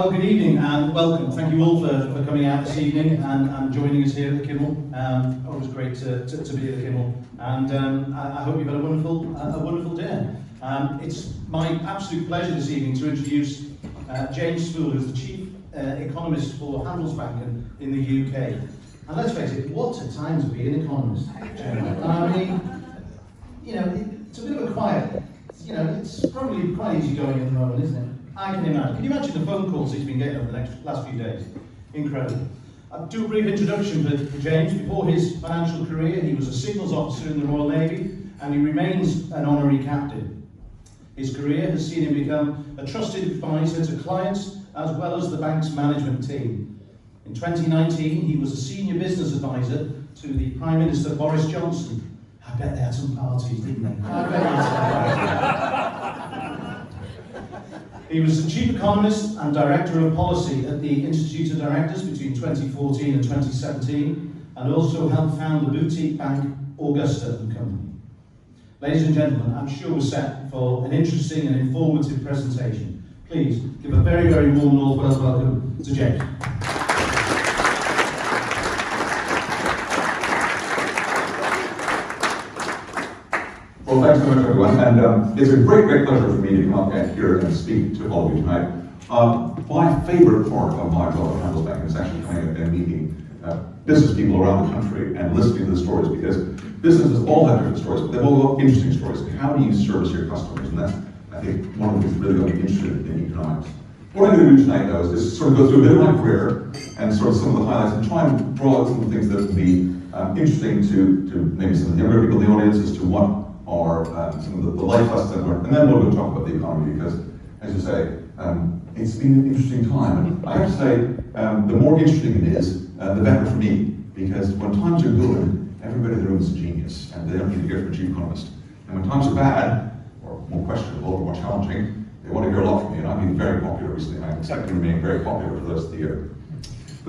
Well, good evening and welcome. Thank you all for coming out this evening and joining us here at the Kimmel. Always great to be at the Kimmel, and I hope you've had a wonderful day. It's my absolute pleasure this evening to introduce James Sproule, who's the Chief Economist for Handelsbanken in the UK. And let's face it, what a time to be an economist. I mean, it's a bit of a quiet. It's probably quite easy going at the moment, isn't it? I can imagine. Can you imagine the phone calls he's been getting over the last few days? Incredible. I'll do a brief introduction for James. Before his financial career, he was a signals officer in the Royal Navy, and he remains an honorary captain. His career has seen him become a trusted advisor to clients, as well as the bank's management team. In 2019, he was a senior business advisor to the Prime Minister Boris Johnson. I bet they had some parties, didn't they? I bet they had. He was the Chief Economist and Director of Policy at the Institute of Directors between 2014 and 2017, and also helped found the boutique bank Augusta & Company. Ladies and gentlemen, I'm sure we're set for an interesting and informative presentation. Please give a very, very warm North Wales welcome to James. Well, thanks so much, everyone, and it's a great pleasure for me to come up here and speak to all of you tonight. My favorite part of my job at Handelsbanken is actually coming and meeting business people around the country and listening to the stories, because businesses all have different stories, but they've all got interesting stories. How do you service your customers? And that's, I think, one of the things really got me interested in economics. What I'm going to do tonight, though, is sort of go through a bit of my career and sort of some of the highlights and try and draw out some of the things that would be interesting to maybe some of the younger people in the audience as to what are some of the life lessons I've learned, and then we'll go talk about the economy, because, as you say, it's been an interesting time. And I have to say, the more interesting it is, the better for me, because when times are good, everybody in the room is a genius, and they don't need to hear from a chief economist. And when times are bad, or more questionable, or more challenging, they want to hear a lot from me, and I've been very popular recently, and I expect to remain very popular for the rest of the year.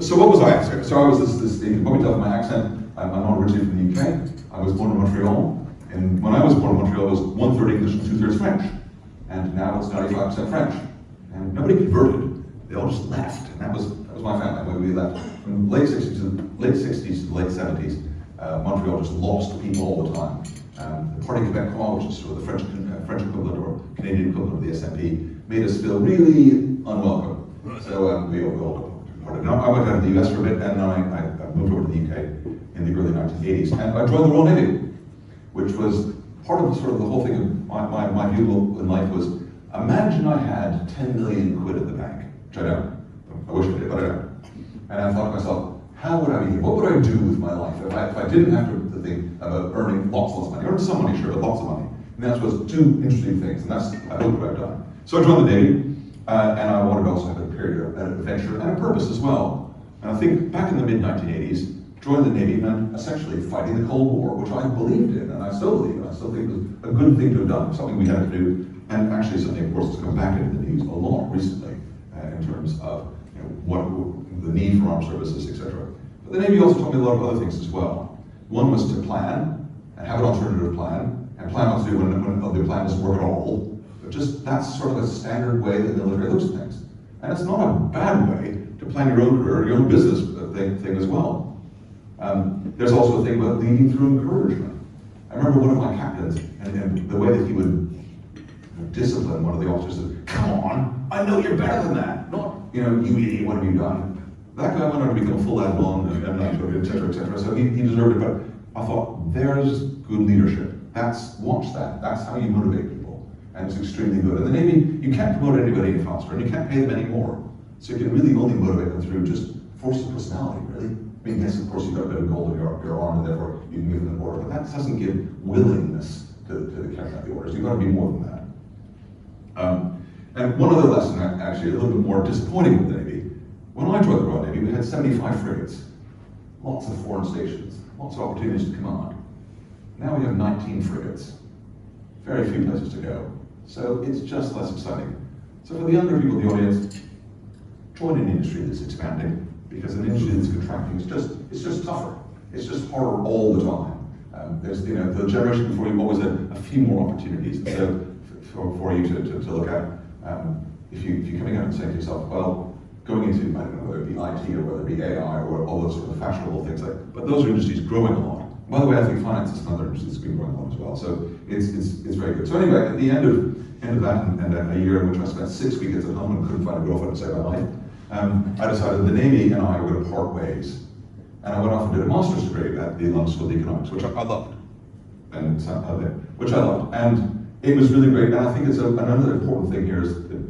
So what was I? So I was this you can probably tell from my accent, I'm not originally from the UK. I was born in Montreal. And when I was born in Montreal, it was 1/3 English and 2/3 French. And now it's 95% French. And nobody converted. They all just left. And that was my family, when we left. From the late 60s to the late 70s, Montreal just lost people all the time. The Parti Québécois, which is sort of the French equivalent or Canadian equivalent of the SNP, made us feel really unwelcome. So we all departed. Now I went down to the US for a bit, and then I moved over to the UK in the early 1980s. And I joined the Royal Navy, which was part of sort of the whole thing of my view in life was, imagine I had 10 million quid at the bank, which I don't. I wish I did, but I don't. And I thought to myself, how would I be here? What would I do with my life if I didn't have to think about earning lots of money? Earn some money, sure, but lots of money. And that was two interesting things, and that's, I hope, what I've done. So I joined the Navy, and I wanted to also have a period of adventure and a purpose as well. And I think back in the mid-1980s, joined the Navy meant essentially fighting the Cold War, which I believed in, and I still believe in. I still think it was a good thing to have done, something we had to do, and actually something, of course, that's come back into the news a lot recently in terms of what the need for armed services, etc. But the Navy also taught me a lot of other things as well. One was to plan and have an alternative plan, and plan what to do when the plan doesn't work at all. But just that's sort of a standard way that the military looks at things, and it's not a bad way to plan your own career, your own business thing as well. There's also a thing about leading through encouragement. I remember one of my captains, and the way that he would discipline one of the officers, said, "Come on, I know you're better than that. Not, you idiot, what have you done?" That guy went on to become a full admiral and etc., etc. So he deserved it, but I thought, there's good leadership. Watch that. That's how you motivate people, and it's extremely good. In the Navy, you can't promote anybody any faster, and you can't pay them any more. So you can really only motivate them through just force of personality, really. I mean, yes, of course, you've got a bit of gold in your arm, and therefore you can give them the order, but that doesn't give willingness to the captain of the orders. You've got to be more than that. And one other lesson, actually, a little bit more disappointing with the Navy. When I joined the Royal Navy, we had 75 frigates, lots of foreign stations, lots of opportunities to command. Now we have 19 frigates, very few places to go. So it's just less exciting. So for the younger people in the audience, join an industry that's expanding, because an industry that's contracting it's just tougher. It's just harder all the time. There's the generation before you always had a few more opportunities. And so for you to look at, if you're coming out and saying to yourself, well, going into, I don't know, whether it be IT or whether it be AI or all those sort of fashionable things, but those are industries growing a lot. By the way, I think finance is another industry that's been growing a lot as well, so it's very good. So anyway, at the end of that, and a year in which I spent 6 weekends at home and couldn't find a girlfriend to save my life, I decided the Navy and I were going to part ways. And I went off and did a master's degree at the London School of Economics, which I loved. And which I loved. And it was really great. And I think it's another important thing here is that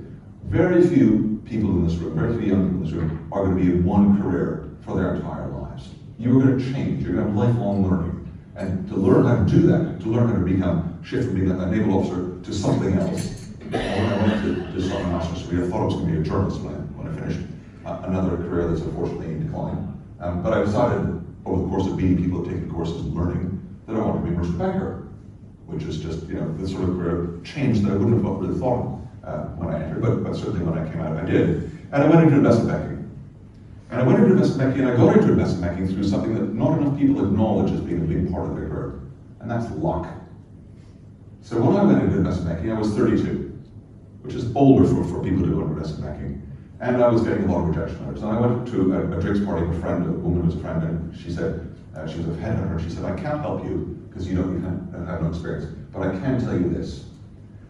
very few people in this room, very few young people in this room, are going to be in one career for their entire lives. You are going to change. You're going to have lifelong learning. And to learn how to do that, to learn how to shift from being a naval officer to something else. When I went to start my master's degree, I thought I was going to be a journalist when I finished. Another career that's unfortunately in decline. But I decided, over the course of meeting people and taking courses and learning, that I wanted to be a merchant banker, which is just, the sort of career change that I wouldn't have really thought when I entered, but certainly when I came out, I did. And I went into investment banking. And I went into investment banking, and I got into investment banking through something that not enough people acknowledge as being a big part of their career, and that's luck. So when I went into investment banking, I was 32, which is older for people to go into investment banking. And I was getting a lot of rejection letters. And I went to a drinks party with a woman who was a friend, and she said, she was a headhunter, and she said, I can't help you because you have no experience, but I can tell you this.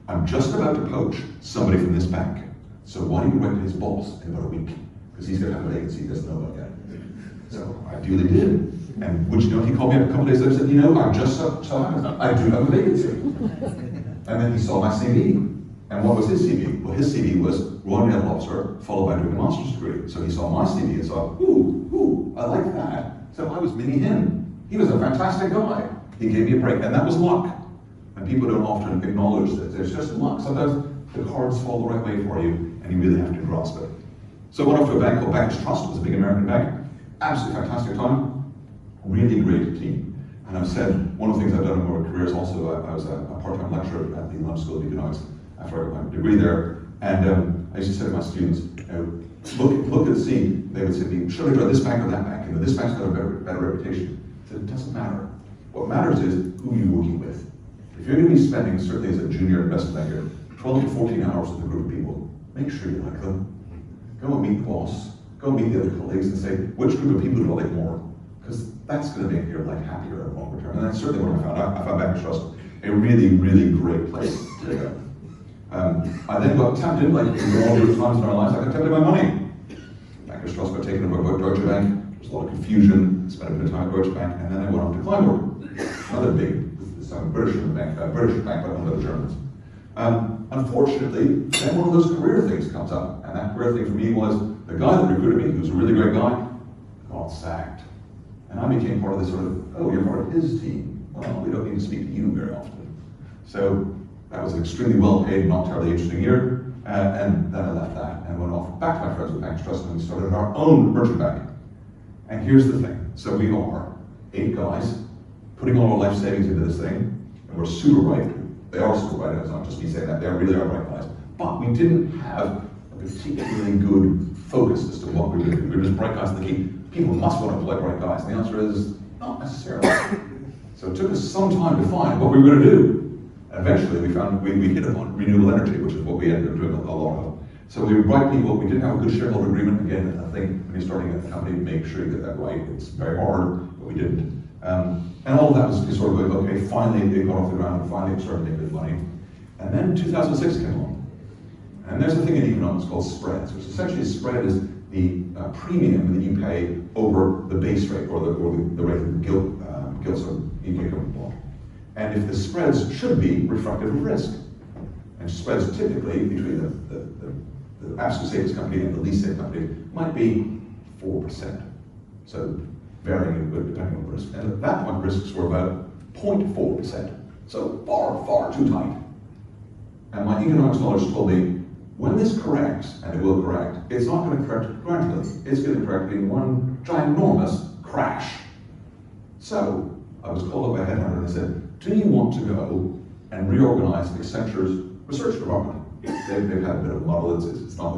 I'm just about to poach somebody from this bank, so why don't you write to his boss in about a week? Because he's going to have a vacancy he doesn't know about yet. So I duly did. And would you know, he called me up a couple days later and said, I'm just so happy. I do have a vacancy. And then he saw my CV. And what was his CV? Well, his CV was Royal Naval Officer, followed by doing a master's degree. So he saw my CV and saw, ooh, I like that. So I was mini him. He was a fantastic guy. He gave me a break, and that was luck. And people don't often acknowledge that. There's just luck. Sometimes the cards fall the right way for you, and you really have to grasp it. So I went off to a bank called Bankers Trust. It was a big American bank. Absolutely fantastic time. Really great team. And I've said, one of the things I've done in my career is also, I was a part-time lecturer at the London School of Economics after I got my degree there. And I used to say to my students, look at the scene. They would say to me, should I join this bank or that bank? This bank's got a better reputation. I said, it doesn't matter. What matters is who you're working with. If you're going to be spending, certainly as a junior investment banker, 12 to 14 hours with a group of people, make sure you like them. Go and meet the boss. Go and meet the other colleagues and say, which group of people do I like more? Because that's going to make your life happier in the longer term. And that's certainly what I found. I found Bankers Trust a really, really great place to go. I then got tempted, like in all the times in our lives, I got tempted by money. Bankers Trust got taken over by Deutsche Bank. There was a lot of confusion. Spent a bit of time at Deutsche Bank, and then I went off to Kleinberg, another big, some British bank, but owned by the Germans. Unfortunately, then one of those career things comes up, and that career thing for me was the guy that recruited me, who was a really great guy, got sacked. And I became part of this sort of, oh, you're part of his team. Well, we don't need to speak to you very often. So that was an extremely well-paid, not terribly interesting year, and then I left that and went off back to my friends with Bankers Trust, and we started our own merchant bank. And here's the thing, so we are 8 guys putting all our life savings into this thing, and we're super bright. They are super bright, it's not just me saying that, they really are bright guys. But we didn't have a particularly good focus as to what we were doing. We were just bright guys thinking, people must want to play bright guys, and the answer is, not necessarily. So it took us some time to find what we were going to do. And eventually we hit upon renewable energy, which is what we ended up doing a lot of. So we were bright people, we didn't have a good shareholder agreement. Again, I think when you're starting a company, make sure you get that right. It's very hard, but we didn't. And all of that was sort of like, okay, finally it got off the ground, and finally it started making good money. And then 2006 came along. And there's a thing in economics called spreads, which essentially spread is the premium that you pay over the base rate, or the rate of the gilts or UK government bond. And if the spreads should be reflective of risk. And spreads typically between the absolute safest company and the least safe company might be 4%. So varying depending on risk. And at that point, risks were about 0.4%. So far, far too tight. And my economics knowledge told me, when this corrects, and it will correct, it's not going to correct gradually. It's going to correct in one ginormous crash. So I was called up by a headhunter and I said, do you want to go and reorganize Accenture's research department? They've had a bit of a model, it's not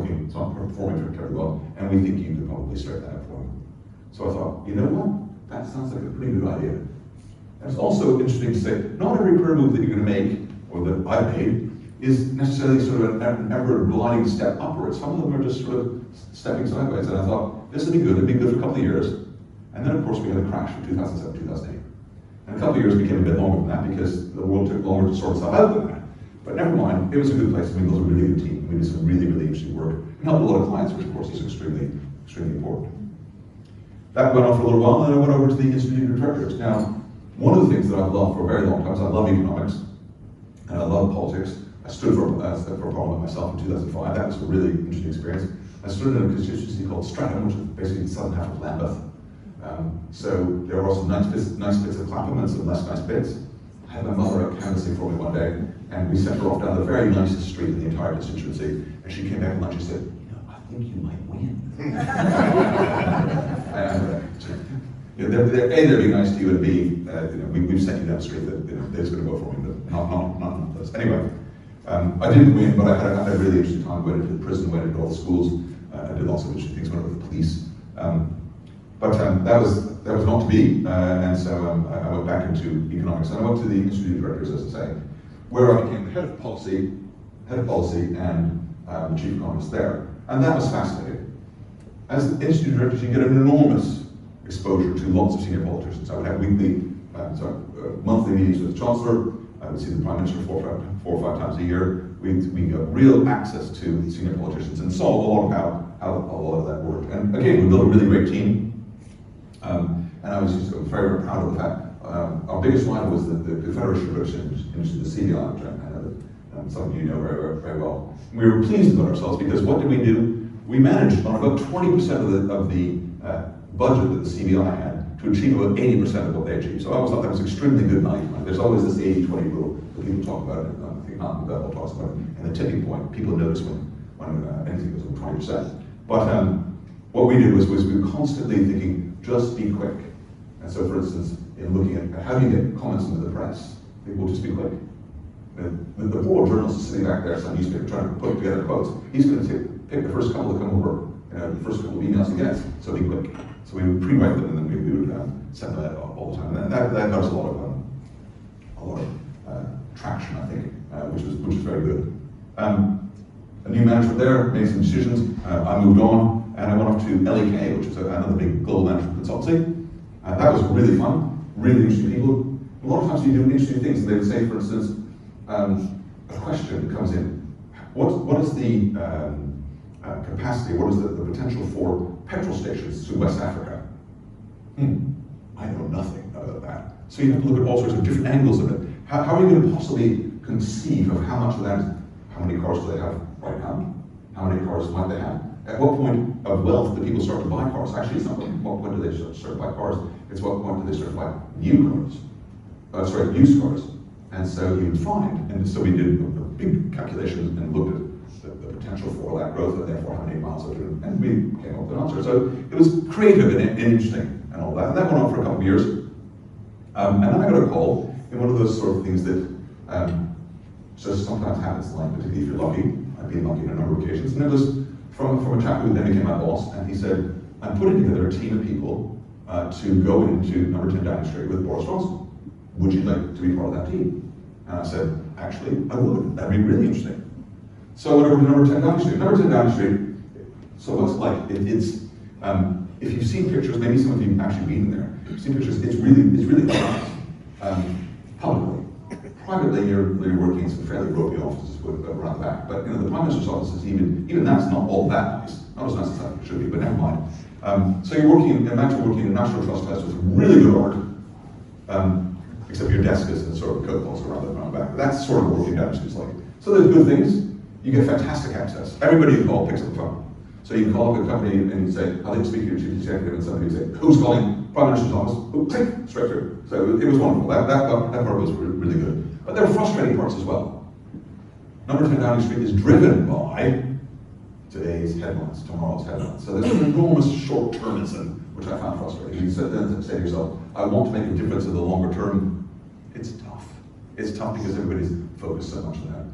performing terribly well, and we think you could probably straighten that out for them. So I thought, you know what? That sounds like a pretty good idea. And it's also interesting to say, not every career move that you're going to make, or that I've made, is necessarily sort of an ever gliding step upwards. Some of them are just sort of stepping sideways. And I thought, this would be good, it'd be good for a couple of years. And then, of course, we had a crash in 2007, 2008. And a couple of years became a bit longer than that because the world took longer to sort itself out than that. But never mind, it was a good place. We built a really good team. We did some really, really interesting work and helped a lot of clients, which of course is extremely, extremely important. That went on for a little while, and then I went over to the Institute of Directors. Now, one of the things that I've loved for a very long time is I love economics, and I love politics. I stood for Parliament myself in 2005. That was a really interesting experience. I stood in a constituency called Streatham, which is basically the southern half of Lambeth. So there were also nice bits of Clapham and some less nice bits. I had my mother out canvassing for me one day, and we sent her off down the very nicest street in the entire constituency, and she came back at lunch and said, I think you might win. And they're being nice to you, and B, we've sent you down the street that they're just going to vote for me, but not this. Anyway, I didn't win, but I had a really interesting time. Went into the prison, went into all the schools, I did lots of interesting things, went with the police. But that was not to be, and so I went back into economics, and I went to the Institute of Directors, as I say, where I became the head of policy, and the chief economist there, and that was fascinating. As the Institute of Directors, you get an enormous exposure to lots of senior politicians. I would have monthly meetings with the Chancellor. I would see the Prime Minister four or five times a year. We got real access to senior politicians and saw a lot of how a lot of that worked. And again, we built a really great team. And I was just very, very proud of the fact. Our biggest rival was the Federation of British Industry, the CBI, which I know that some of you know very, very well. And we were pleased about ourselves because what did we do? We managed on about 20% of the budget that the CBI had to achieve about 80% of what they achieved. So I always thought that was extremely good value. There's always this 80-20 rule that people talk about, and I think Malcolm Bell talks about it, and the tipping point. People notice when anything goes over 20%. But what we did was we were constantly thinking, just be quick. And so, for instance, in looking at how do you get comments into the press, people will just be quick. The poor journalist is sitting back there, some newspaper, trying to put together quotes. He's going to pick the first couple that come over, the first couple of emails he gets, so be quick. So we would pre-write them, and then we would send them out all the time. And that got us a lot of traction, I think, which was very good. A new management there made some decisions. I moved on, and I went off to LEK, which is another big global management consultancy. That was really fun, really interesting people. A lot of times you do interesting things. They would say, for instance, a question that comes in. What is the capacity, what is the potential for petrol stations to West Africa? I know nothing about that. So you have to look at all sorts of different angles of it. How are you going to possibly conceive of how much of that is, how many cars do they have right now? How many cars might they have? At what point of wealth do people start to buy cars? Actually, it's not what point do they start to buy cars, it's what point do they start to buy new cars. Used cars. And so you would find, and so we did a big calculation and looked at the potential for that growth, and therefore how many miles it would, and we came up with an answer. So it was creative and interesting and all that. And that went on for a couple of years. And then I got a call in one of those sort of things that just sometimes happens in life, particularly if you're lucky. I've been lucky on a number of occasions. And it was from a chap who then became my boss, and he said, I'm putting together a team of people to go into number 10 Downing Street with Boris Johnson. Would you like to be part of that team? And I said, actually, I would. That'd be really interesting. So I went over to number 10 Downing Street. Number 10 Downing Street, so it looks like it's, if you've seen pictures, maybe some of you have actually been there. If you've seen pictures, it's really nice. Publicly. Privately, you're working in some fairly ropey offices around the back. But the Prime Minister's office is even that's not all that nice. Not as nice as that should be, but never mind. So you're working, imagine working in a National Trust House with really good art. Except your desk is sort of coat around the back. That's sort of what working down is like. So there's good things. You get fantastic access. Everybody you call picks up the phone. So you can call up a company and say, I'd like to speak to your chief executive, and somebody would say, who's calling? Prime Minister's office. Oh, click, straight through. So it was wonderful. That part was really good. But there were frustrating parts as well. Number 10 Downing Street is driven by today's headlines, tomorrow's headlines. So there's an enormous short-termism, which I found frustrating. You then say to yourself, I want to make a difference in the longer term. It's tough. It's tough because everybody's focused so much on that.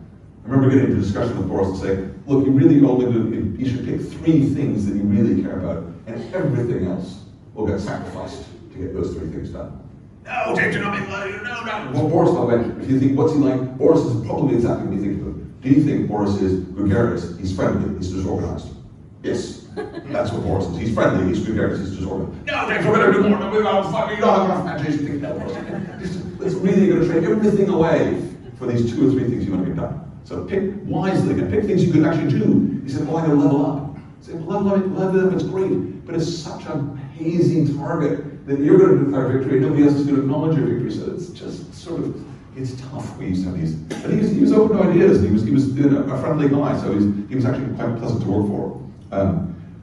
I remember getting into a discussion with Boris and saying, look, you should pick 3 things that you really care about, and everything else will get sacrificed to get those 3 things done. No, James, you're not making money. No. Well, Boris, by the way, if you think, what's he like? Boris is probably exactly what you think of him. Do you think Boris is gregarious, he's friendly, he's disorganized? Yes, that's what Boris is. He's friendly, he's gregarious, he's disordered. No, James, we're going to do more. No, we're going to fuck. You don't have enough imagination to think that Boris. It's really going to take everything away for these 2 or 3 things you want to get done. So pick wisely and pick things you could actually do. He said, well, I'm going to level up. He said, well, level up, it's great, but it's such a hazy target that you're going to declare victory and nobody else is going to acknowledge your victory. So it's just sort of, it's tough. We used to have these, but he was open to ideas, and he was a friendly guy, so he was actually quite pleasant to work for.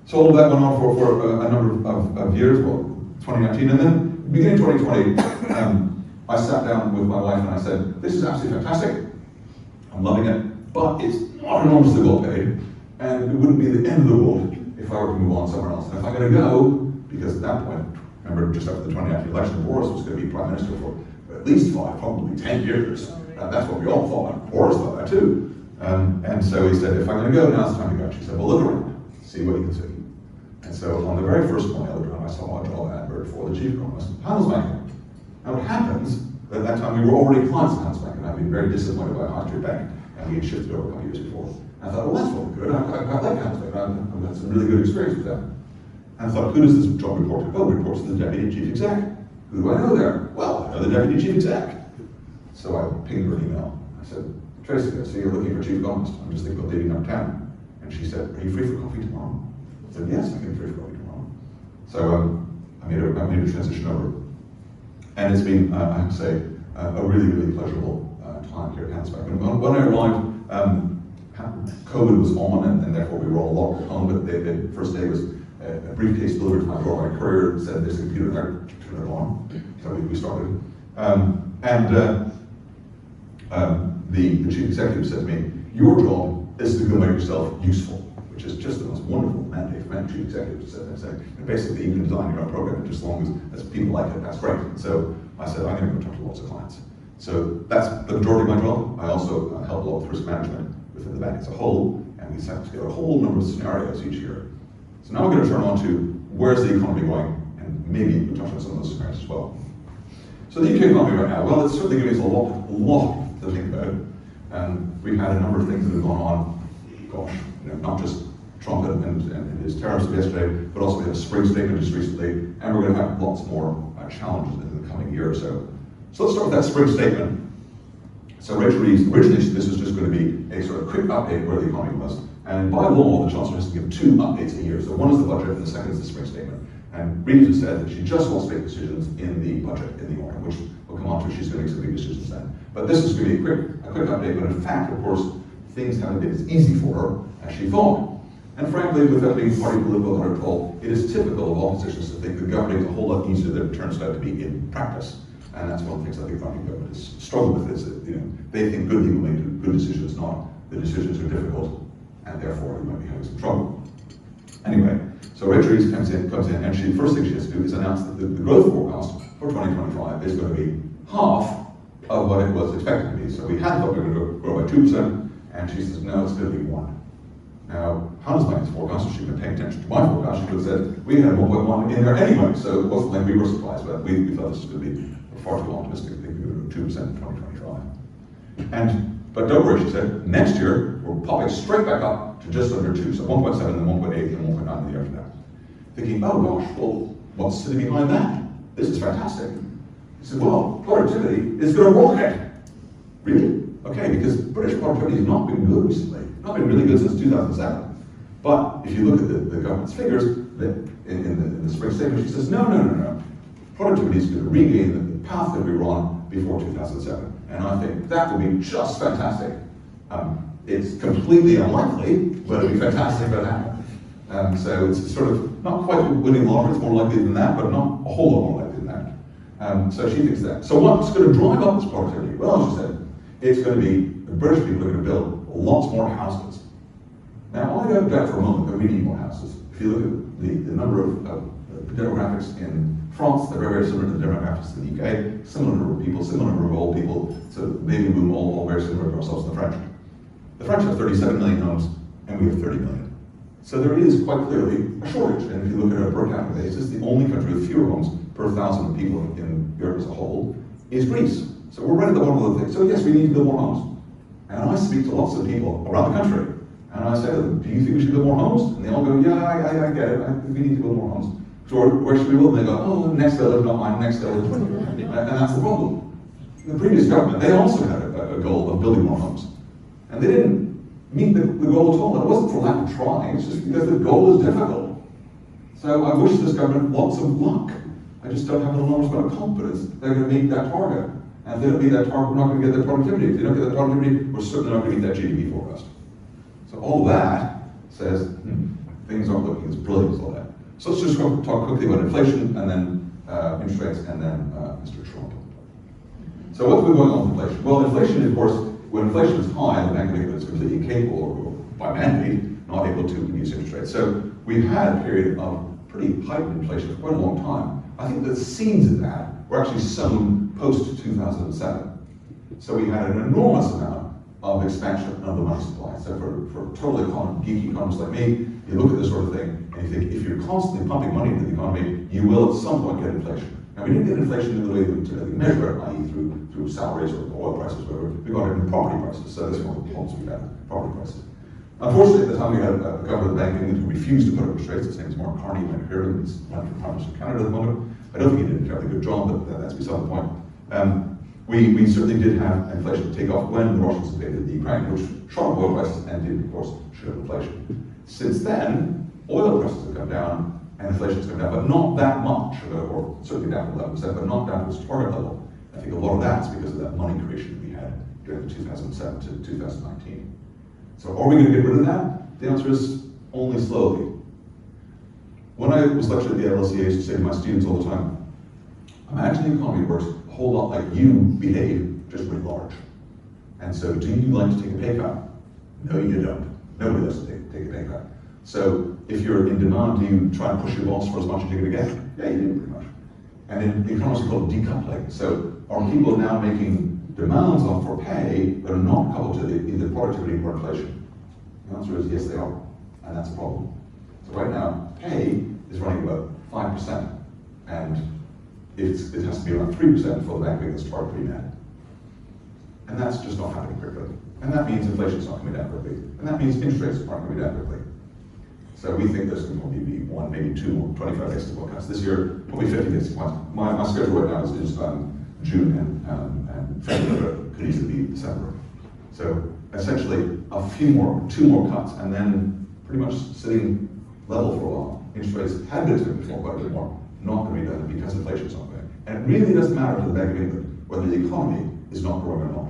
So all of that went on for a number of years, well, 2019, and then beginning 2020, I sat down with my wife and I said, this is absolutely fantastic, I'm loving it, but it's not enormously well paid, and it wouldn't be the end of the world if I were to move on somewhere else. And if I'm going to go, because at that point, remember just after the 2019 election, Boris was going to be Prime Minister for at least 5, probably 10 years. That's what we all thought, and Boris thought that too. And so he said, if I'm going to go, now's the time to go. She said, well, look around, see what you can see. And so on the very first morning I looked around, I saw a job advert for the Chief Economist of Handelsbanken. Now what happens, at that time we were already clients of Handelsbanken, and I'd been very disappointed by a high street bank, and we had shifted over a couple of years before. And I thought, well, that's really good, I like Handelsbanken, I've had some really good experience with them. And I thought, who does this job report to? Oh, it reports to the Deputy Chief Exec. Who do I know there? Well, I know the Deputy Chief Exec. So I pinged her an email. I said, Tracy, I see you're looking for Chief Economist. I'm just thinking about leaving uptown. And she said, are you free for coffee tomorrow? I said, yes, I can be free for coffee tomorrow. So I made a transition over. And it's been, I have to say, a really, really pleasurable time here at Handelsbanken. When I arrived, COVID was on, and therefore we were all locked at home, but the first day was a briefcase delivered to my door by a courier that said, there's a computer there, turn it on. So we started. The chief executive said to me, your job is to go make yourself useful, which is just the most wonderful mandate for any chief executive to say. And basically, you can design your own program, just as long as people like it, that's great. So I said, I'm going to go talk to lots of clients. So that's the majority of my job. I also help a lot with risk management within the bank as a whole, and we set together a whole number of scenarios each year. So now we're going to turn on to where's the economy going, and maybe we'll touch on some of those scenarios as well. So the UK economy right now, well, it's certainly giving us a lot to think about. We've had a number of things that have gone on, gosh, not just Trump and his tariffs yesterday, but also we had a spring statement just recently, and we're going to have lots more challenges in the coming year or so. So let's start with that spring statement. So Rachel Reeves, originally this was just going to be a sort of quick update where the economy was. And by law, the Chancellor has to give 2 updates a year. So one is the budget and the second is the spring statement. And Reeves has said that she just wants to make decisions in the budget in the autumn, which we'll come on to. She's going to make some big decisions then. But this is going to be a quick update, but in fact, of course, things haven't been as easy for her as she thought. And frankly, without being party political at all, it is typical of all positions to think the governing is a whole lot easier than it turns out to be in practice. And that's one of the things I think the government has struggled with, is that they think good people make good decisions, not the decisions are difficult, and therefore we might be having some trouble. Anyway, so Rachel Reeves comes in, and the first thing she has to do is announce that the growth forecast for 2025 is going to be half of what it was expected to be. So we had thought we were going to grow by 2%, and she says, no, it's going to be 1%. Now, Handelsbanken's forecast, if she'd been paying attention to my forecast, she would have said, we had 1.1 in there anyway, so it wasn't like we were surprised, but we thought this was going to be far too optimistic. I think we would have 2% in 2025. But don't worry, she said, next year, we're popping straight back up to just under 2, so 1.7, then 1.8, and 1.9 the year after that. Thinking, oh gosh, well, what's sitting behind that? This is fantastic. He said, well, productivity is going to rocket. Really? Okay, because British productivity has not been good recently. Not been really good since 2007. But if you look at the government's figures, in the spring statement, she says, no. Productivity is going to regain the path that we were on before 2007. And I think that will be just fantastic. It's completely unlikely, but it'll be fantastic if it happens. So it's sort of not quite winning the lottery, it's more likely than that, but not a whole lot more likely than that. So she thinks that. So what's going to drive up this productivity? Well, she said, it's going to be the British people are going to build lots more houses. Now, I don't doubt for a moment that we need more houses. If you look at the number of demographics in France, they're very, very similar to the demographics in the UK, similar number of people, similar number of old people, so baby boom, all very similar to ourselves and the French. The French have 37 million homes, and we have 30 million. So there is quite clearly a shortage, and if you look at it on a per capita basis, the only country with fewer homes per 1,000 people in Europe as a whole is Greece. So we're right at the bottom of the thing. So yes, we need to build more homes. And I speak to lots of people around the country, And I say to them, do you think we should build more homes? And they all go, yeah, I get it. I think we need to build more homes. So where should we build? And they go, oh, next village, not mine, next village. And that's the problem. The previous government, they also had a goal of building more homes. And they didn't meet the goal at all. And it wasn't for lack of trying, it's just because the goal is difficult. So I wish this government lots of luck. I just don't have an enormous amount of confidence they're going to meet that target. And if they don't meet that target, we're not going to get that productivity. If they don't get that productivity, we're certainly not going to meet that GDP forecast. So all that says, things aren't looking as brilliant as all that. So let's just talk quickly about inflation, and then interest rates, and then Mr. Trump. So what's been going on with inflation? Well, inflation, of course, when inflation is high, the Bank of England is completely incapable, or by mandate, not able to reduce interest rates. So we've had a period of pretty heightened inflation for quite a long time. I think the seeds of that were actually sown post-2007. So we had an enormous amount of expansion of the money supply. So for totally geeky economists like me, you look at this sort of thing and you think, if you're constantly pumping money into the economy, you will at some point get inflation. Now, we didn't get inflation in the way that we measure it, i.e. through salaries or oil prices, whatever. We got it in property prices. So this is one of the problems we had, property prices. Unfortunately, at the time we had a governor of the Bank of England who refused to put up interest rates. His name is Mark Carney. You might have heard of him. He's running for Prime Minister of Canada at the moment. I don't think he did a terribly good job, but that's beside the point. We certainly did have inflation take off when the Russians invaded the Ukraine, which shot up oil prices and did, of course, shoot up inflation. Since then, oil prices have come down and inflation has come down, but not that much, or certainly down to 11%, but not down to its target level. I think a lot of that is because of that money creation that we had during 2007 to 2019. So are we going to get rid of that? The answer is only slowly. When I was lecturing at the LSE, I used to say to my students all the time, imagine the economy works a whole lot like you behave, just writ large. And so do you like to take a pay cut? No, you don't. Nobody likes to take a pay cut. So if you're in demand, do you try and push your boss for as much as you're going to get? Yeah, you do pretty much. And in economics, we call it decoupling. So are people now making demands on for pay that are not coupled to either productivity or inflation? The answer is yes, they are. And that's a problem. So right now, pay is running about 5%. And it has to be around 3% for the Bank of England's target to be met. And that's just not happening quickly. And that means inflation's not coming down quickly. And that means interest rates aren't coming down quickly. So we think there's going to be one, maybe two more 25 basis point cuts. This year, probably 50 basis points. My schedule right now is June and February, but could easily be December. So essentially, two more cuts, and then pretty much sitting level for a while. Interest rates had been expected to fall quite a bit more, not going to be done because inflation's not going. And it really doesn't matter to the Bank of England whether the economy is not growing or not.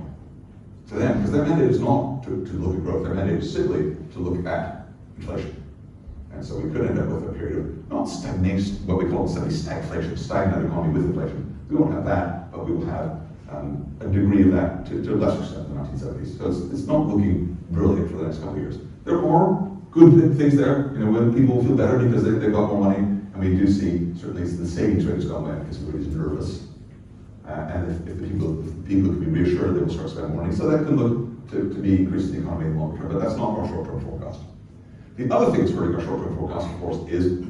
To them, because their mandate is not to look at growth, their mandate is simply to look at inflation. And so we could end up with a period of not stagnation, what we call stagflation, stagnant economy with inflation. We won't have that, but we will have a degree of that to a lesser extent in the 1970s. So it's not looking brilliant for the next couple of years. There are good things there, when people feel better because they've got more money, and we do see certainly the savings rate has gone away because everybody's nervous. And if the people can be reassured, they will start spending more money. So that can look to be increasing the economy in the long term, but that's not our short-term forecast. The other thing that's hurting our short-term forecast, of course, is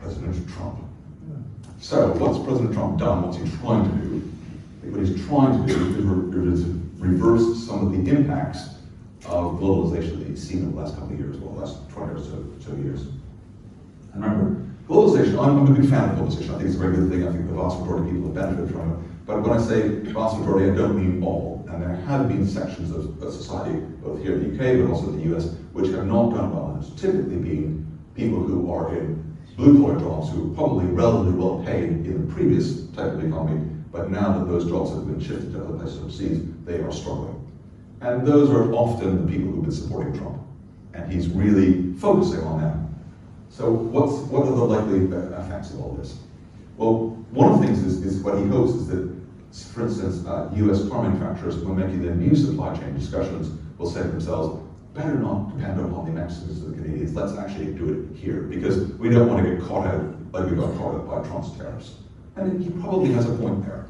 President Trump. So what's President Trump done? What's he trying to do? I think what he's trying to do is reverse some of the impacts of globalization that he's seen in the last couple of years, well, the last 20 or so years. And remember, globalization, I'm a big fan of globalization. I think it's a very good thing. I think the vast majority of people have benefited from it. But when I say vast majority, I don't mean all. And there have been sections of society, both here in the UK, but also in the US, which have not done well. And it's typically been people who are in blue-collar jobs who are probably relatively well paid in the previous type of economy, but now that those jobs have been shifted to other places overseas, they are struggling. And those are often the people who've been supporting Trump. And he's really focusing on them. So what are the likely effects of all this? Well, one of the things is what he hopes is that, for instance, US car manufacturers, when making their new supply chain discussions, will say to themselves, better not depend upon the Mexicans or the Canadians, let's actually do it here, because we don't want to get caught out like we got caught out by Trump's tariffs. And he probably has a point there.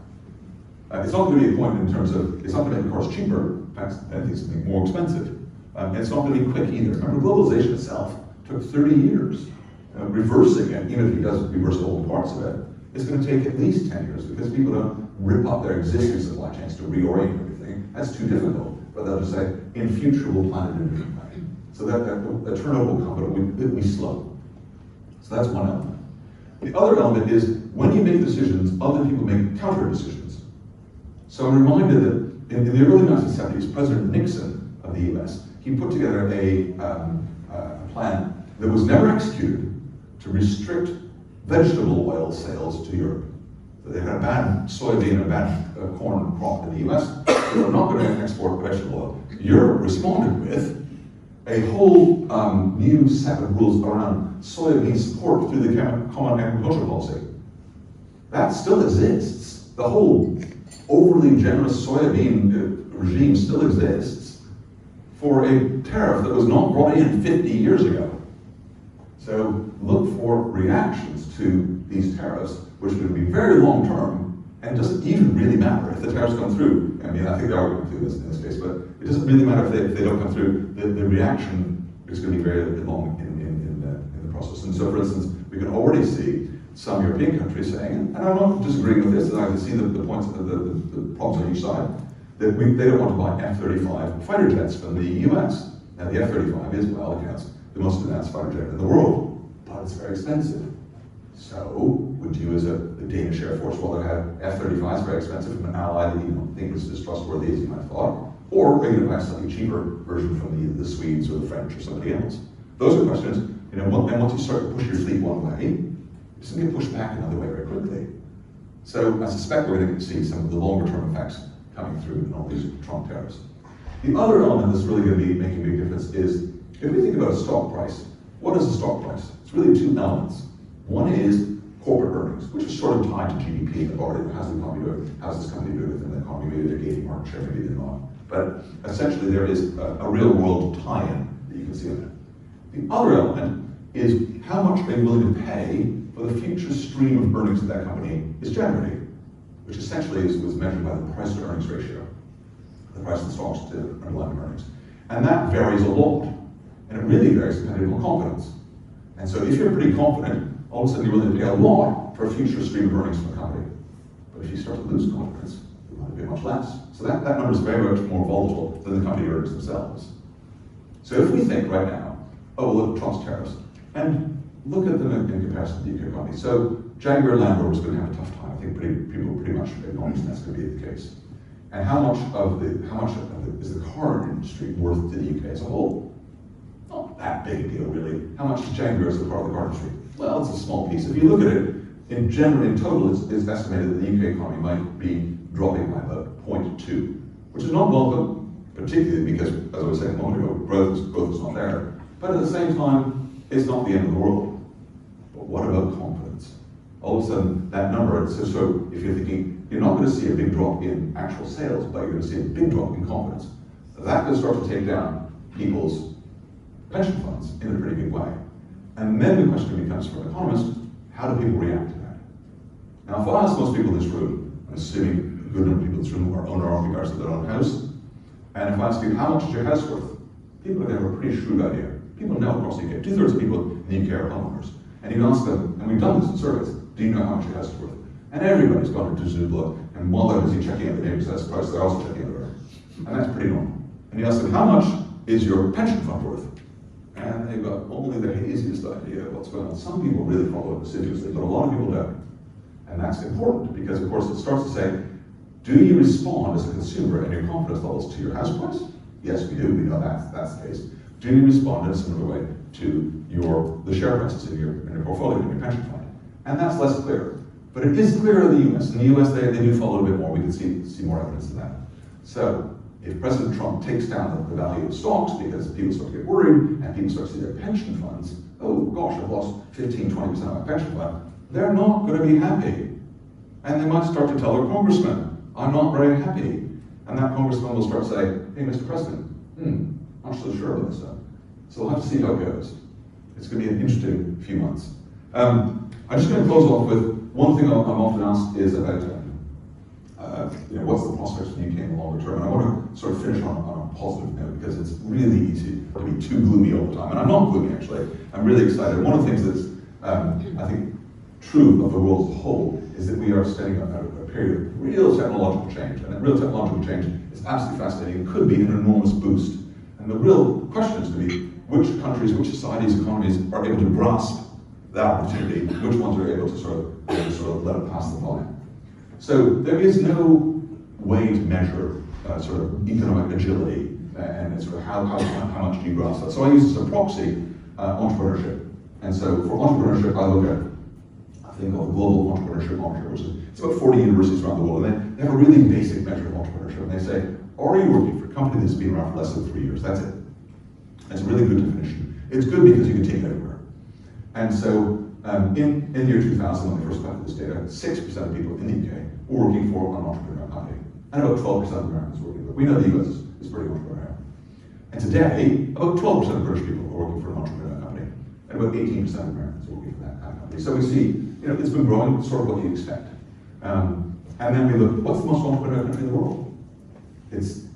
It's not going to be a point in terms of, it's not going to make the cars cheaper, in fact, it's going to be more expensive. And it's not going to be quick either. Remember, globalization itself took 30 years. Reversing it, even if he does reverse all parts of it, it's going to take at least 10 years because people don't rip up their existing supply chains to reorient everything. That's too difficult. But they'll just say, in future, we'll plan it in a different way. so that the turnover will come, but it'll be slow. So that's one element. The other element is when you make decisions, other people make counter decisions. So I'm reminded that in the early 1970s, President Nixon of the US, he put together a plan that was never executed to restrict vegetable oil sales to Europe. So they had a bad soybean and bad corn crop in the US. They were not going to export vegetable oil. Europe responded with a whole new set of rules around soybean support through the Common Agricultural Policy. That still exists. The whole overly generous soybean regime still exists for a tariff that was not brought in 50 years ago. So look for reactions to these tariffs, which would be very long term, and doesn't even really matter if the tariffs come through. I mean, I think they are going through in this case, but it doesn't really matter if they don't come through. The reaction is going to be very long in the process. And so, for instance, we can already see some European countries saying, and I'm not disagreeing with this, and I can see the points, the problems on each side, that they don't want to buy F-35 fighter jets from the US. Now, the F-35 is, by all accounts, the most advanced fighter jet in the world, but it's very expensive. So, would you as the Danish Air Force rather have F-35s very expensive from an ally that you don't think is as trustworthy as you might have thought, or are you going to buy a slightly cheaper version from the Swedes or the French or somebody else? Those are questions, and once you start to push your fleet one way, it doesn't get pushed back another way very quickly. So I suspect we're going to see some of the longer term effects coming through in all these Trump tariffs. The other element that's really going to be making a big difference is, if we think about a stock price, what is a stock price? It's really two elements. One is corporate earnings, which is sort of tied to GDP. How's the economy doing? How's this company doing within the economy? Maybe they're gaining market share, maybe they're not. But essentially there is a real world tie-in that you can see on it. The other element is how much are you willing to pay for the future stream of earnings that that company is generating, which essentially was measured by the price to earnings ratio, the price of the stocks to underlying earnings. And that varies a lot, and it really varies depending on confidence. And so if you're pretty confident, all of a sudden you're willing to pay a lot for a future stream of earnings from a company. But if you start to lose confidence, you want to pay much less. So that number is very much more volatile than the company earnings themselves. So if we think right now, oh, well, look at Trump's tariffs, and look at them in comparison to the UK economy. So Jaguar Land Rover is going to have a tough time. I think people pretty much acknowledge that's going to be the case. And how much of it is the car industry worth to the UK as a whole? Not that big a deal, really. How much is Jaguar as a part of the car industry? Well, it's a small piece. If you look at it, in total, it's estimated that the UK economy might be dropping by about 0.2, which is not welcome, particularly because, as I was saying a moment ago, growth is not there. But at the same time, it's not the end of the world. But what about confidence? All of a sudden, that number, so if you're thinking, you're not going to see a big drop in actual sales, but you're going to see a big drop in confidence. That will start to take down people's pension funds in a pretty big way. And then the question becomes, for economists, how do people react to that? Now, if I ask most people in this room, I'm assuming a good number of people in this room are owner-occupiers of their own house, and if I ask you, how much is your house worth? People are going to have a pretty shrewd idea. People know across the UK, 2/3 of people in the UK are homeowners. And you ask them, and we've done this in surveys, do you know how much your house is worth? And everybody's gone into Zoopla, and while they're busy checking out the neighbor's house price, they're also checking out their own. And that's pretty normal. And you ask them, how much is your pension fund worth? And they've got only the haziest idea of what's going on. Some people really follow it assiduously, but a lot of people don't. And that's important because, of course, it starts to say, do you respond as a consumer and your confidence levels to your house price? Yes, we do. We know that's the case. Do you respond in a similar way to the share prices in your portfolio, in your pension fund? And that's less clear. But it is clear in the US. In the US, they do follow a bit more. We can see more evidence of that. So if President Trump takes down the value of stocks because people start to get worried and people start to see their pension funds, oh gosh, I've lost 15, 20% of my pension fund, they're not going to be happy. And they might start to tell their congressman, I'm not very happy. And that congressman will start saying, hey, Mr. President, I'm not so sure about this stuff. So we'll have to see how it goes. It's going to be an interesting few months. I'm just going to close off with one thing I'm often asked is about what's the prospects for the UK in the longer term? And I want to sort of finish on a positive note because it's really easy to be too gloomy all the time. And I'm not gloomy, actually. I'm really excited. One of the things that's, I think, true of the world as a whole is that we are standing at a period of real technological change. And that real technological change is absolutely fascinating and could be an enormous boost. And the real question is going to be, which countries, which societies, economies are able to grasp that opportunity, which ones are able to sort of let it pass them by. So there is no way to measure sort of economic agility and sort of how much do you grasp that. So I use as a proxy entrepreneurship. And so for entrepreneurship, I look at a thing called the Global Entrepreneurship Monitor, which is it's about 40 universities around the world, and they have a really basic measure of entrepreneurship. And they say, are you working for a company that's been around for less than 3 years? That's it. That's a really good definition. It's good because you can take it anywhere. And so in the year 2000, when they first collected this data, 6% of people in the UK were working for an entrepreneurial company, and about 12% of Americans were working. But we know the US is pretty entrepreneurial. And today, about 12% of British people are working for an entrepreneurial company, and about 18% of Americans are working for that kind of company. So we see, it's been growing, sort of what you expect. And then we look, what's the most entrepreneurial country in the world?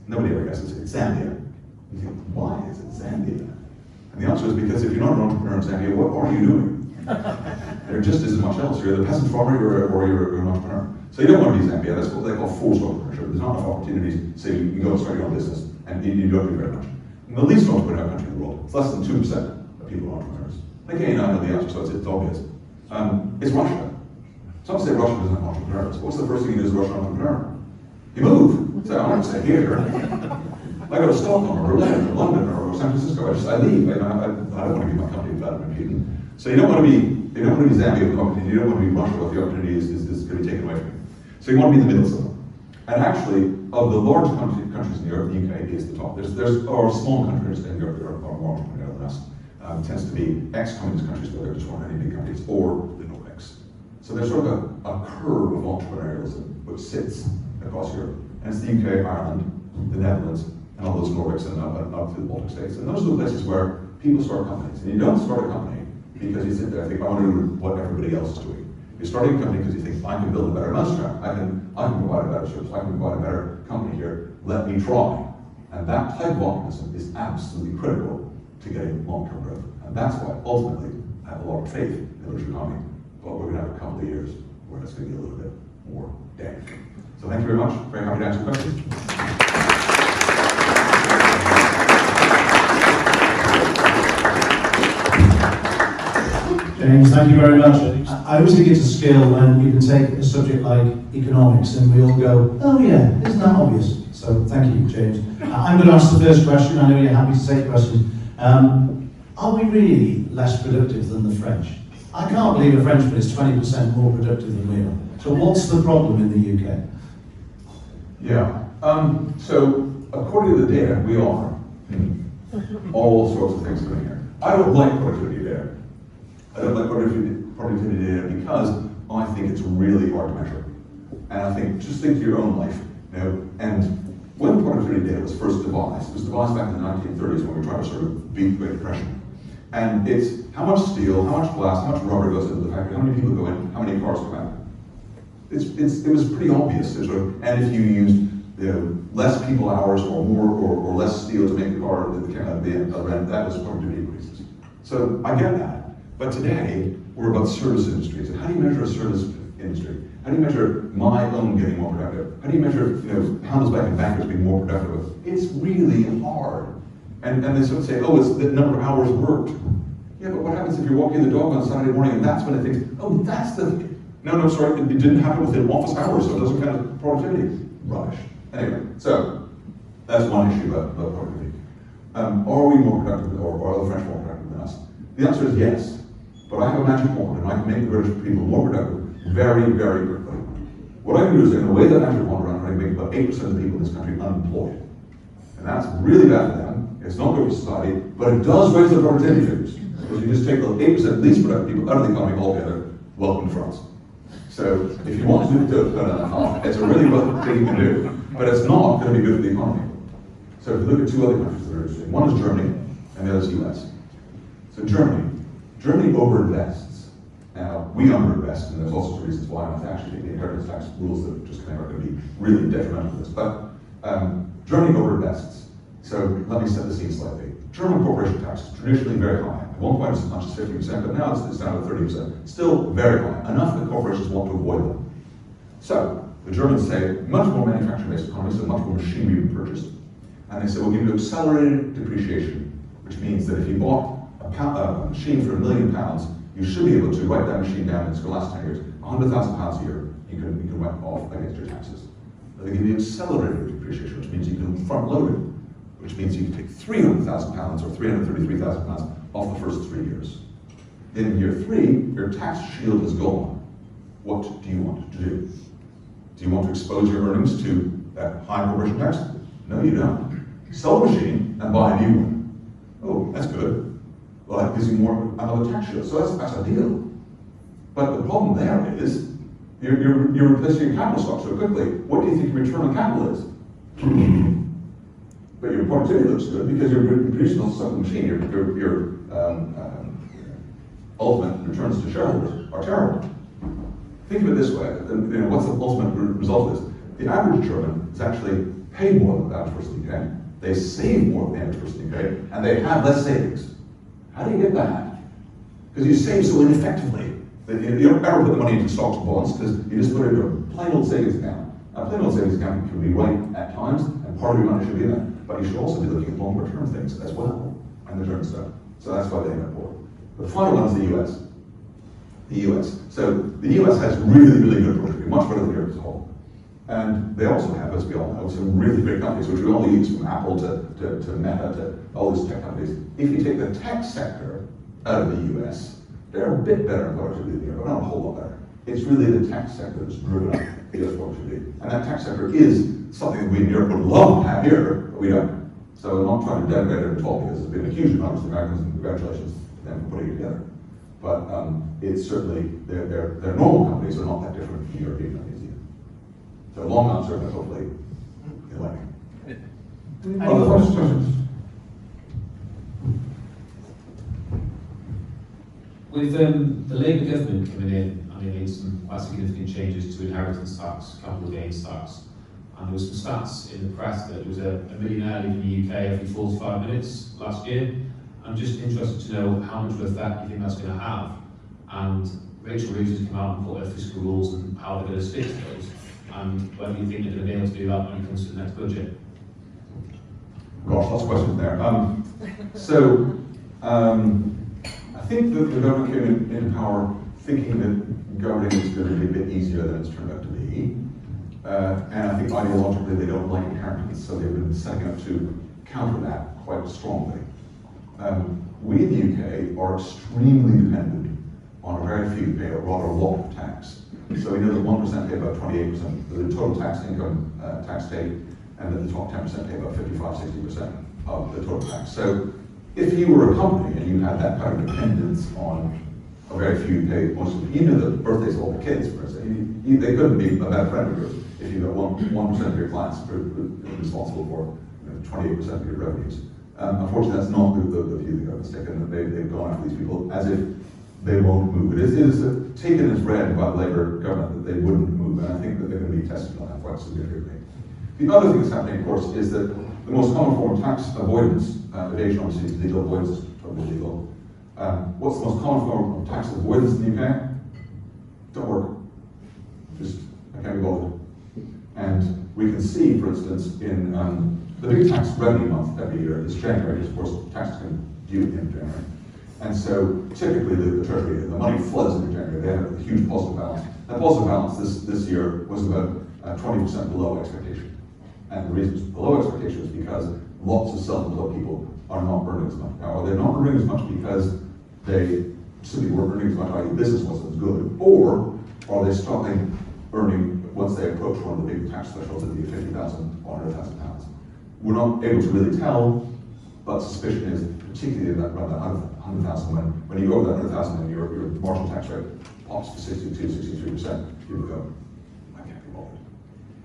Nobody ever guesses, it's Zambia. You think, why is it Zambia? And the answer is because if you're not an entrepreneur in Zambia, what are you doing? There just isn't much else. You're the peasant farmer or you're an entrepreneur. So you don't want to be Zambia. That's what they call forced entrepreneurship. There's not enough opportunities, so you can go and start your own business, and you don't do very much. And the least entrepreneurial country in the world, it's less than 2% of people are entrepreneurs. Again, I know the answer, so it's obvious. It's Russia. Some say Russia doesn't have entrepreneurs. What's the first thing you do as a Russian entrepreneur? You move. So I don't say here. I go to Stockholm or Berlin or London or San Francisco. I leave. I don't want to be my company Vladimir Putin. So you don't want to be Zambia with the opportunity. You don't want to be Russia with the opportunity is going to be taken away from you. So you want to be in the middle somewhere. And actually, of the large countries in Europe, the UK is the top. There are small countries in Europe that are more entrepreneurial than us. It tends to be ex-communist countries where there just weren't any big companies, or the Nordics. So there's sort of a curve of entrepreneurialism which sits across Europe. And it's the UK, Ireland, the Netherlands, and all those Nordics and up to the Baltic states. And those are the places where people start companies. And you don't start a company because you sit there and think, I want to do what everybody else is doing. You're starting a company because you think, I can build a better mousetrap. I can provide a better service. I can provide a better company here. Let me try. And that type of optimism is absolutely critical to getting long-term growth. And that's why, ultimately, I have a lot of faith in the British economy. But we're going to have a couple of years where it's going to be a little bit more dead. So thank you very much. Very happy to answer questions. James, thank you very much. I always think it's a skill when you can take a subject like economics and we all go, oh yeah, isn't that obvious? So thank you, James. I'm going to ask the first question. I know you're happy to take questions. Are we really less productive than the French? I can't believe a Frenchman is 20% more productive than we are. So what's the problem in the UK? Yeah. So according to the data, we are all sorts of things coming here. I don't like productivity data. I don't like productivity data because I think it's really hard to measure. And I think, just think of your own life, and when productivity data was first devised, it was devised back in the 1930s when we were trying to sort of beat the Great Depression. And it's how much steel, how much glass, how much rubber goes into the factory, how many people go in, how many cars come out. It was pretty obvious. And if you used less people hours or more or less steel to make the car that came out of the other end, that was productivity increases. So I get that. But today, we're about service industries. And how do you measure a service industry? How do you measure my own getting more productive? How do you measure Handelsbanken bankers being more productive? It's really hard. And they sort of say, oh, it's the number of hours worked. Yeah, but what happens if you're walking the dog on Saturday morning and that's when it thinks, oh, that's the... No, sorry, it didn't happen within office hours, so it doesn't count as productivity. Rubbish. Anyway, so that's one issue about productivity. Are we more productive, or are the French more productive than us? The answer is yes. But I have a magic wand, and I can make the British people more productive very, very quickly. What I can do is, in the way that magic wand around, I can make about 8% of the people in this country unemployed. And that's really bad for them. It's not good for society, but it does raise their productivity figures. Because you just take the 8% least productive people out of the economy altogether, welcome to France. So if you want to do it, it's a really good thing you can do, but it's not going to be good for the economy. So if you look at two other countries that are interesting, one is Germany, and the other is the US. So Germany overinvests. Now, we underinvest, and there's all sorts of reasons why, and actually the inheritance tax rules that just came out are going to be really detrimental to this. But Germany overinvests. So let me set the scene slightly. German corporation tax is traditionally very high. At one point it was as much as 50%, but now it's down to 30%. Still very high, enough that corporations want to avoid them. So the Germans say, much more manufacturing-based economy, so much more machinery purchased. And they say, we'll give you accelerated depreciation which means that if you bought a machine for £1 million, you should be able to write that machine down and it's going to last 10 years. £100,000 a year you can write off against your taxes. They give you accelerated depreciation, which means you can front load it, which means you can take £300,000 or £333,000 off the first 3 years. In year 3, your tax shield is gone. What do you want to do? Do you want to expose your earnings to that high corporation tax? No, you don't. Sell a machine and buy a new one. Oh, that's good. Well, that gives you another tax shield, so that's a deal. But the problem there is, you're replacing your capital stock so quickly. What do you think your return on capital is? But your productivity looks good because you're producing off some machine. Your ultimate returns to shareholders are terrible. Think of it this way, what's the ultimate result of this? The average German is actually paid more than the average person in the UK. They save more than the average person in the UK, and they have less savings. How do you get that? Because you save so ineffectively. You don't ever put the money into stocks and bonds because you just put it into a plain old savings account. A plain old savings account can be right at times, and part of your money should be in there. But you should also be looking at longer term things as well, and the term stuff. So that's why they end up poor. The final one is the US. The US. So the US has really, really good productivity, much better than Europe as a whole. And they also have, as we all know, some really big companies, which we all use, from Apple to Meta to all these tech companies. If you take the tech sector out of the US, they're a bit better in productivity than Europe, but not a whole lot better. It's really the tech sector that's driven up the US productivity. And that tech sector is something that we in Europe would love to have here, but we don't. So I'm not trying to denigrate it at all, because there's been a huge amount of Americans, and congratulations to them for putting it together. But it's certainly, their normal companies are not that different from European companies either. So long answer, but hopefully enlightening. Other questions? With the Labour government coming in, and they made some quite significant changes to inheritance tax, capital gains tax, and there was some stats in the press that there was a millionaire leaving the UK every 45 minutes last year. I'm just interested to know how much of an effect you think that's going to have, and Rachel Reeves has come out and put her fiscal rules and how they're going to stick to those, and whether you think they're going to be able to do that when it comes to the next budget. Gosh, lots of questions there. I think that the government came into power thinking that governing was going to be a bit easier than it's turned out to be. And I think ideologically they don't like inheritance, so they've been setting up to counter that quite strongly. We in the UK are extremely dependent on a very few pay a rather lot of tax. So we know that 1% pay about 28% of the total tax income tax take, and that the top 10% pay about 55-60% of the total tax. So if you were a company and you had that kind of dependence on a very few pay, most of you know the birthdays of all the kids, for instance, they couldn't be a bad friend of yours if you got 1% of your clients responsible for 28% of your revenues. Unfortunately, that's not the view the government's taken. They've gone after these people as if they won't move. It is taken as read by the Labour government that they wouldn't move, and I think that they're going to be tested on that quite significantly. The other thing that's happening, of course, is that the most common form of tax avoidance, evasion obviously is legal, avoidance is totally illegal. What's the most common form of tax avoidance in the UK? Don't work. Just, I can't be bothered. And we can see, for instance, in the big tax revenue month every year is January, because of course taxes come due at the end of January. And so typically the Treasury, the money floods into January. They have a huge positive balance. That positive balance this year was about 20% below expectation. And the reason it's below expectation is because lots of self-employed people are not earning as much. Now, are they not earning as much because they simply weren't earning as much, i.e. business wasn't as good, or are they stopping earning once they approach one of the big tax thresholds at the 50,000 or 100,000 pounds? We're not able to really tell, but suspicion is particularly around that 100,000 when you go over that 100,000 and your marginal tax rate pops to 62-63%, people go, I can't be bothered.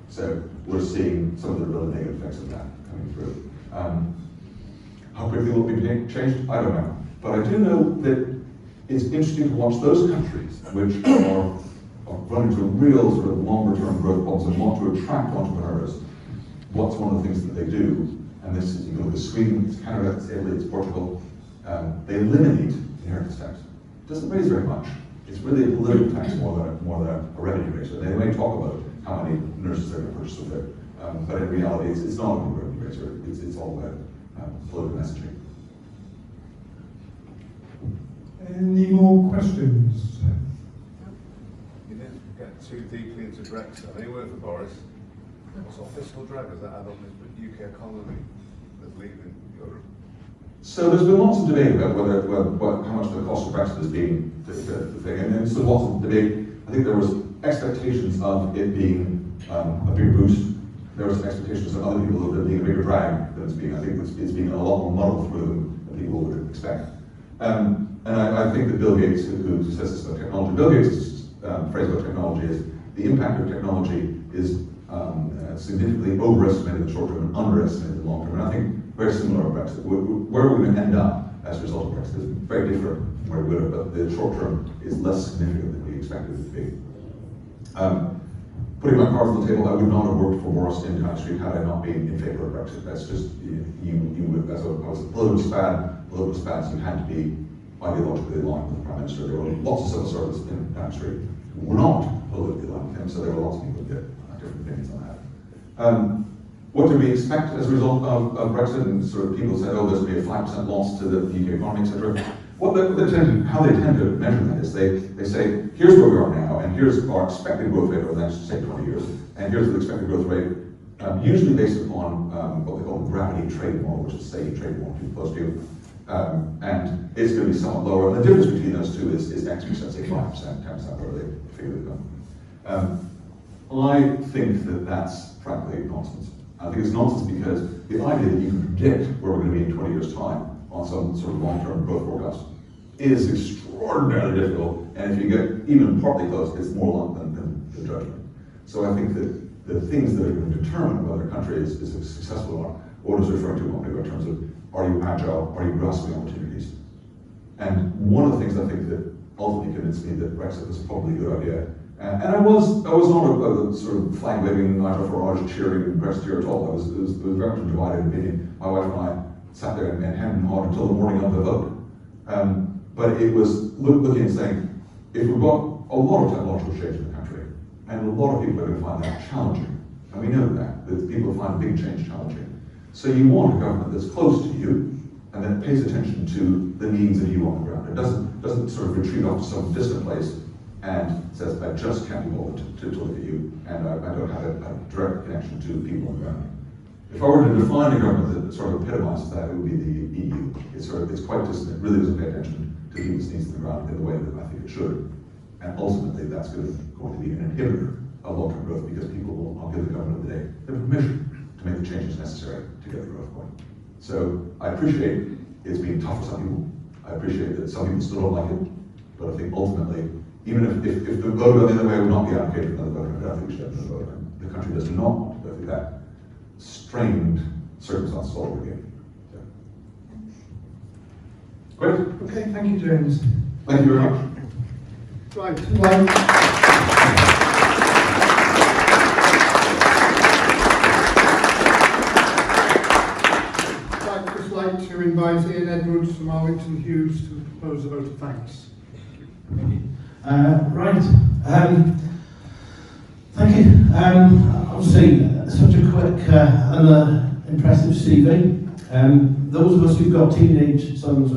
So we're seeing some of the really negative effects of that coming through. How quickly will it be changed? I don't know. But I do know that it's interesting to watch those countries which are running into real sort of longer term growth problems and want to attract entrepreneurs. What's one of the things that they do? And this is, you know, it's Sweden, it's Canada, it's Italy, it's Portugal. They eliminate inheritance tax. It doesn't raise very much. It's really a political tax more than a revenue raiser. They may talk about how many nurses they're going to purchase with it, but in reality, it's not a revenue raiser. It's all about political messaging. Any more questions? You didn't get too deeply into Brexit. I know you work for Boris. What sort of fiscal drag does that add on the UK economy that's leaving Europe? So there's been lots of debate about how much the cost of Brexit has been the thing, and there's still lots of debate. I think there was expectations of it being a big boost. There was expectations of other people of it being a bigger drag than it's been. I think it's been a lot more muddled through than people would expect. And I think that Bill Gates, who says this about technology, Bill Gates' phrase about technology is the impact of technology is significantly overestimated in the short term and underestimated in the long term. And I think very similar to Brexit. Where we're going to end up as a result of Brexit is very different from where we would have, but the short term is less significant than we expected it to be. Putting my cards on the table, I would not have worked for Boris in High Street had I not been in favour of Brexit. That's just, you would, as a political spans, you had to be ideologically aligned with the Prime Minister. There were lots of civil servants in High Street who were not politically aligned with him, so there were lots of people who had different opinions on that. What do we expect as a result of Brexit? And sort of people say, oh, there's going to be a 5% loss to the UK economy, etc. How they tend to measure that is they say, here's where we are now, and here's our expected growth rate over the next, say, 20 years, and here's the expected growth rate, usually based upon what they call the gravity trade model, which is say you trade more people close to you, and it's going to be somewhat lower. And the difference between those two is X percent, say 5%, 10%, whatever they figure they've done. I think that that's frankly nonsense. I think it's nonsense because the idea that you can predict where we're going to be in 20 years' time on some sort of long-term growth forecast is extraordinarily difficult, and if you get even partly close, it's more luck than judgment. So I think that the things that are going to determine whether a country is successful or not, what is referring to a moment ago in terms of, are you agile, are you grasping opportunities? And one of the things I think that ultimately convinced me that Brexit was probably a good idea, and I was not a sort of flag-waving, Nigel Farage cheering Brexiteer at all. It was very much a divided opinion. My wife and I sat there and hemmed and hawed until the morning of the vote. But it was looking and saying, if we've got a lot of technological change in the country, and a lot of people are going to find that challenging, and we know that people find big change challenging. So you want a government that's close to you, and that pays attention to the needs of you on the ground. It doesn't sort of retreat off to some distant place and says, I just can't be bothered to look at you, and I don't have a direct connection to people on the ground. If I were to define a government that sort of epitomizes that, it would be the EU. It's quite distant. It really doesn't pay attention to people's needs on the ground in the way that I think it should. And ultimately, that's going to be an inhibitor of long-term growth because people will not give the government of the day the permission to make the changes necessary to get the growth going. So I appreciate it's been tough for some people. I appreciate that some people still don't like it. But I think ultimately, even if the vote on the other way would not be advocated for another vote, I think we should have another vote. And the country does not want to go through that strained circumstances all over again. So. Great. Okay, thank you, James. Thank you very much. Right. I'd just like to invite Ian Edwards from Arlington Hughes to propose a vote of thanks. Right. Thank you. Obviously, such a quick and impressive CV. Those of us who've got teenage sons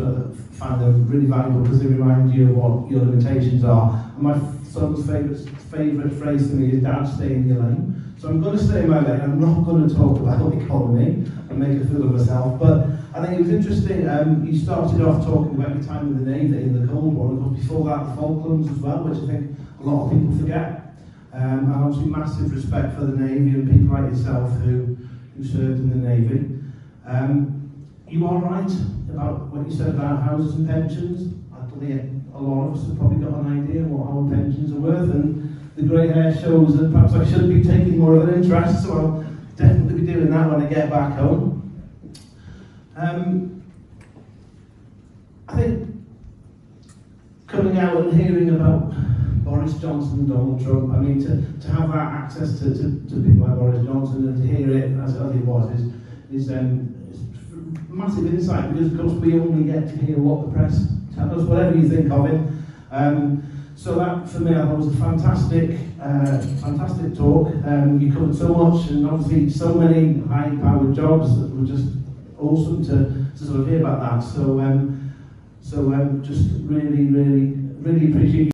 find them really valuable because they remind you of what your limitations are. And my son's favourite phrase to me is, Dad, stay in your lane. So I'm going to stay in my lane. I'm not going to talk about economy and make a fool of myself. But I think it was interesting, you started off talking about your time in the Navy in the Cold War, and of course before that the Falklands as well, which I think a lot of people forget. And obviously massive respect for the Navy and people like yourself who served in the Navy. You are right about what you said about houses and pensions. I believe a lot of us have probably got an idea what our pensions are worth, and the grey hair shows that perhaps I should be taking more of an interest, so I'll definitely be doing that when I get back home. I think coming out and hearing about Boris Johnson and Donald Trump, I mean, to have that access to people like Boris Johnson and to hear it as it was is massive insight, because of course we only get to hear what the press tell us, whatever you think of it. So that for me I thought was a fantastic talk. You covered so much, and obviously so many high-powered jobs that were just awesome to sort of hear about that. So So just really appreciate